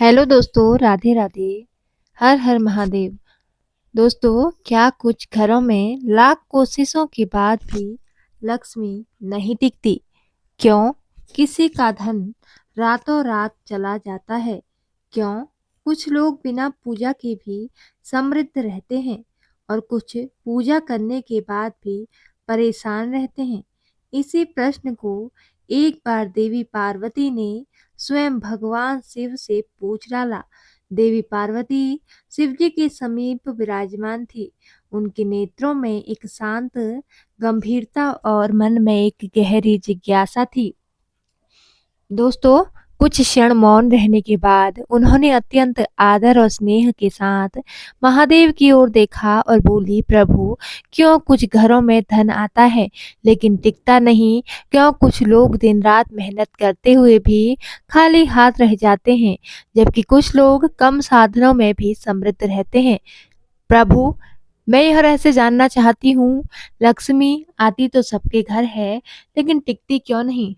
Hello दोस्तों, राधे राधे। हर हर महादेव। दोस्तों, क्या कुछ घरों में लाख कोशिशों के बाद भी लक्ष्मी नहीं टिकती? क्यों किसी का धन रातों रात चला जाता है? क्यों कुछ लोग बिना पूजा के भी समृद्ध रहते हैं और कुछ पूजा करने के बाद भी परेशान रहते हैं? इसी प्रश्न को एक बार देवी पार्वती ने स्वयं भगवान शिव से पूछ डाला। देवी पार्वती शिव जी के समीप विराजमान थी। उनके नेत्रों में एक शांत गंभीरता और मन में एक गहरी जिज्ञासा थी। दोस्तों, कुछ क्षण मौन रहने के बाद उन्होंने अत्यंत आदर और स्नेह के साथ महादेव की ओर देखा और बोली, प्रभु, क्यों कुछ घरों में धन आता है लेकिन टिकता नहीं? क्यों कुछ लोग दिन रात मेहनत करते हुए भी खाली हाथ रह जाते हैं, जबकि कुछ लोग कम साधनों में भी समृद्ध रहते हैं? प्रभु, मैं यह रहस्य जानना चाहती हूँ। लक्ष्मी आती तो सबके घर है, लेकिन टिकती क्यों नहीं?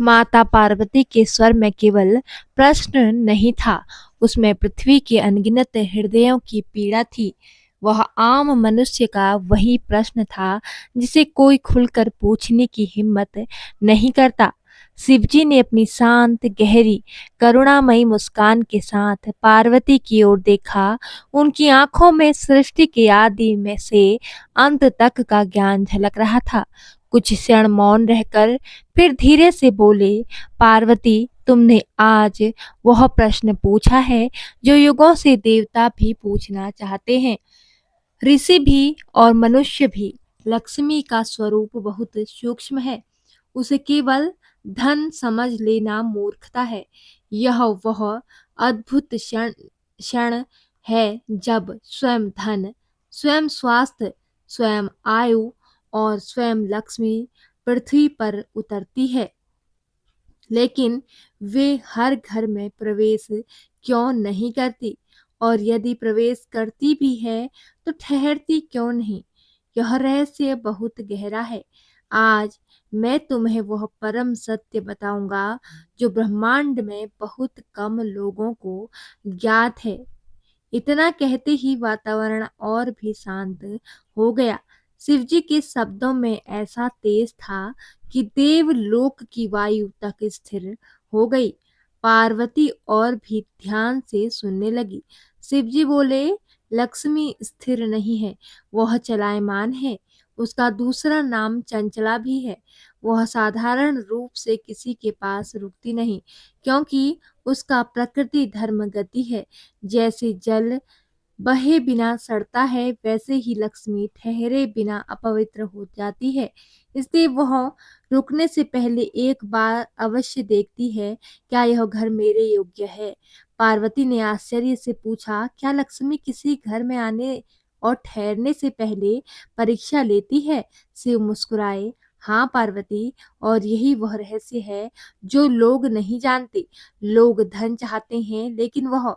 माता पार्वती के स्वर में केवल प्रश्न नहीं था, उसमें पृथ्वी के अनगिनत हृदयों की पीड़ा थी। वह आम मनुष्य का वही प्रश्न था जिसे कोई खुलकर पूछने की हिम्मत नहीं करता। शिवजी ने अपनी शांत, गहरी, करुणामयी मुस्कान के साथ पार्वती की ओर देखा। उनकी आंखों में सृष्टि के आदि में से अंत तक का ज्ञान झलक रहा था। कुछ क्षण मौन रहकर फिर धीरे से बोले, पार्वती, तुमने आज वह प्रश्न पूछा है जो युगों से देवता भी पूछना चाहते हैं, ऋषि भी और मनुष्य भी। लक्ष्मी का स्वरूप बहुत सूक्ष्म है। उसे केवल धन समझ लेना मूर्खता है। यह वह अद्भुत क्षण क्षण है जब स्वयं धन, स्वयं स्वास्थ्य, स्वयं आयु और स्वयं लक्ष्मी पृथ्वी पर उतरती है। लेकिन वे हर घर में प्रवेश क्यों नहीं करती? और यदि प्रवेश करती भी है तो ठहरती क्यों नहीं? यह रहस्य बहुत गहरा है। आज मैं तुम्हें वह परम सत्य बताऊंगा जो ब्रह्मांड में बहुत कम लोगों को ज्ञात है। इतना कहते ही वातावरण और भी शांत हो गया। शिवजी के शब्दों में ऐसा तेज था कि देवलोक की वायु तक स्थिर हो गई। पार्वती और भी ध्यान से सुनने लगी। शिवजी बोले, लक्ष्मी स्थिर नहीं है, वह चलायमान है। उसका दूसरा नाम चंचला भी है। वह साधारण रूप से किसी के पास रुकती नहीं, क्योंकि उसका प्रकृति धर्म गति है। जैसे जल बहे बिना सड़ता है, वैसे ही लक्ष्मी ठहरे बिना अपवित्र हो जाती है। इसलिए वह रुकने से पहले एक बार अवश्य देखती है, क्या यह घर मेरे योग्य है? पार्वती ने आश्चर्य से पूछा, क्या लक्ष्मी किसी घर में आने और ठहरने से पहले परीक्षा लेती है? शिव मुस्कुराए, हाँ पार्वती, और यही वह रहस्य है जो लोग नहीं जानते। लोग धन चाहते हैं, लेकिन वह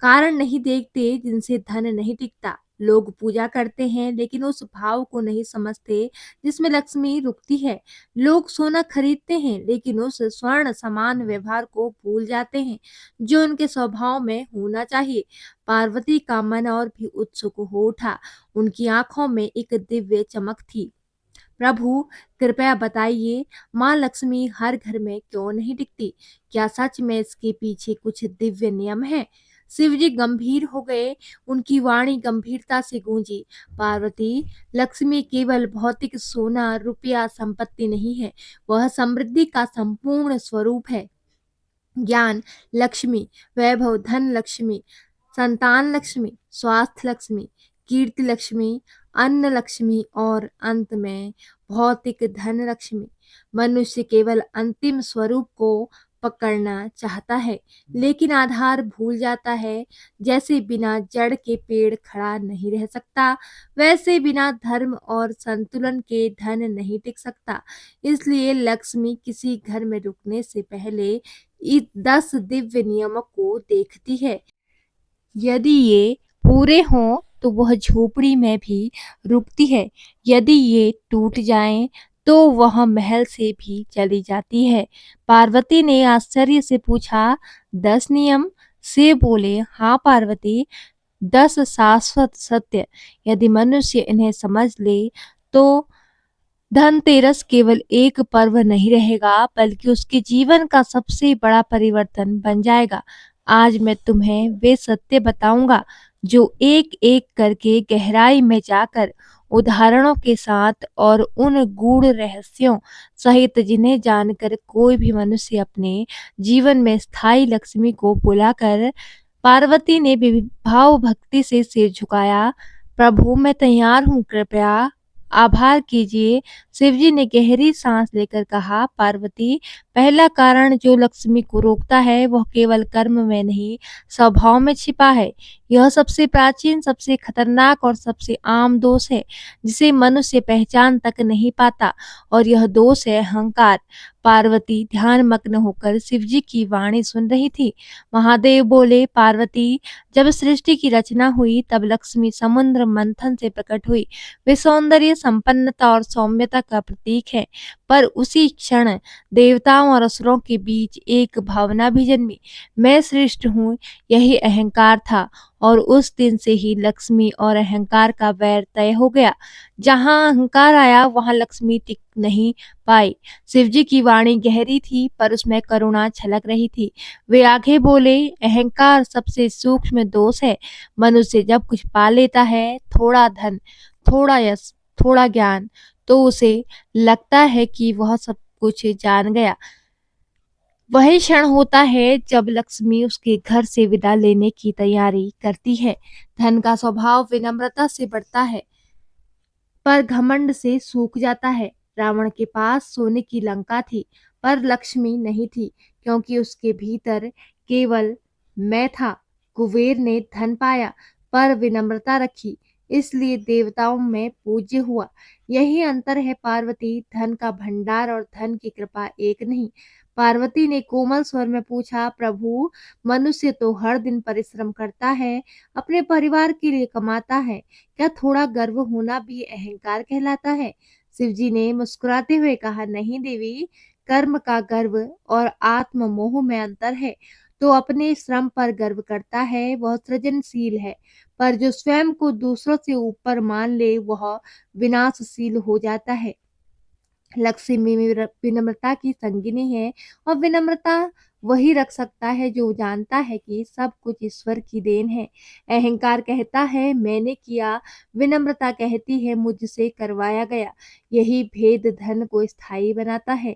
कारण नहीं देखते जिनसे धन नहीं टिकता। लोग पूजा करते हैं, लेकिन उस भाव को नहीं समझते जिसमें लक्ष्मी रुकती है। लोग सोना खरीदते हैं, लेकिन उस स्वर्ण समान व्यवहार को भूल जाते हैं जो उनके स्वभाव में होना चाहिए। पार्वती का मन और भी उत्सुक हो उठा। उनकी आंखों में एक दिव्य चमक थी। प्रभु, कृपया बताइए, माँ लक्ष्मी हर घर में क्यों नहीं टिकती? क्या सच में इसके पीछे कुछ दिव्य नियम है? शिवजी गंभीर हो गए। उनकी वाणी गंभीरता से गूंजी, पार्वती, लक्ष्मी केवल भौतिक सोना, रुपया, संपत्ति नहीं है। वह समृद्धि का संपूर्ण स्वरूप है। ज्ञान लक्ष्मी, वैभव धन लक्ष्मी, संतान लक्ष्मी, स्वास्थ्य लक्ष्मी, कीर्ति लक्ष्मी, अन्न लक्ष्मी और अंत में भौतिक धन लक्ष्मी। मनुष्य केवल अंतिम स्वरूप को पकड़ना चाहता है, लेकिन आधार भूल जाता है। जैसे बिना जड़ के पेड़ खड़ा नहीं रह सकता, वैसे बिना धर्म और संतुलन के धन नहीं टिक सकता। इसलिए लक्ष्मी किसी घर में रुकने से पहले इस 10 दिव्य नियमों को देखती है। यदि ये पूरे हों तो वह झोपड़ी में भी रुकती है। यदि ये टूट जाएं तो वह महल से भी चली जाती है। पार्वती ने आश्चर्य से पूछा, 10 नियम? शिव बोले, हाँ पार्वती, 10 शाश्वत सत्य, यदि मनुष्य इन्हें समझ ले तो धनतेरस केवल एक पर्व नहीं रहेगा, बल्कि उसके जीवन का सबसे बड़ा परिवर्तन बन जाएगा। आज मैं तुम्हें वे सत्य बताऊंगा जो एक एक करके गहराई में जाकर उदाहरणों के साथ और उन गूढ़ रहस्यों सहित जिन्हें जानकर कोई भी मनुष्य अपने जीवन में स्थायी लक्ष्मी को बुलाकर। पार्वती ने भाव भक्ति से सिर झुकाया। प्रभु, मैं तैयार हूँ, कृपया आभार कीजिए। शिवजी ने गहरी सांस लेकर कहा, पार्वती, पहला कारण जो लक्ष्मी को रोकता है वह केवल कर्म में नहीं, स्वभाव में छिपा है। यह सबसे प्राचीन, सबसे खतरनाक और सबसे आम दोष है जिसे मनुष्य पहचान तक नहीं पाता, और यह दोष है अहंकार। पार्वती ध्यान मग्न होकर शिवजी की वाणी सुन रही थी। महादेव बोले, पार्वती, जब सृष्टि की रचना हुई तब लक्ष्मी समुद्र मंथन से प्रकट हुई। वे सौंदर्य, संपन्नता और सौम्यता का प्रतीक है। पर उसी क्षण देवताओं और असुरों के बीच एक भावना भी जन्मी, मैं श्रेष्ठ हूँ। यही अहंकार था, और उस दिन से ही लक्ष्मी और अहंकार का वैर तय हो गया। जहाँ अहंकार आया वहाँ लक्ष्मी टिक नहीं पाई। शिवजी की वाणी गहरी थी, पर उसमें करुणा छलक रही थी। वे आगे बोले, अहंकार सबसे सूक्ष्म दोष है। मनुष्य जब कुछ पा लेता है, थोड़ा धन, थोड़ा यश, थोड़ा ज्ञान, तो उसे लगता है कि वह सब कुछ जान गया। वही क्षण होता है जब लक्ष्मी उसके घर से विदा लेने की तैयारी करती है। धन का स्वभाव विनम्रता से बढ़ता है, पर घमंड से सूख जाता है। रावण के पास सोने की लंका थी, पर लक्ष्मी नहीं थी, क्योंकि उसके भीतर केवल मैं था। कुबेर ने धन पाया, पर विनम्रता रखी, इसलिए देवताओं में पूज्य हुआ। यही अंतर है पार्वती, धन का भंडार और धन की कृपा एक नहीं। पार्वती ने कोमल स्वर में पूछा, प्रभु, मनुष्य तो हर दिन परिश्रम करता है, अपने परिवार के लिए कमाता है, क्या थोड़ा गर्व होना भी अहंकार कहलाता है? शिवजी ने मुस्कुराते हुए कहा, नहीं देवी, कर्म का गर्व और आत्म मोह में अंतर है। तो अपने श्रम पर गर्व करता है वह सृजनशील है, पर जो स्वयं को दूसरों से ऊपर मान ले वह विनाशशील हो जाता है। लक्ष्मी विनम्रता की संगिनी है, और विनम्रता वही रख सकता है जो जानता है कि सब कुछ ईश्वर की देन है। अहंकार कहता है मैंने किया, विनम्रता कहती है मुझसे करवाया गया। यही भेद धन को स्थायी बनाता है।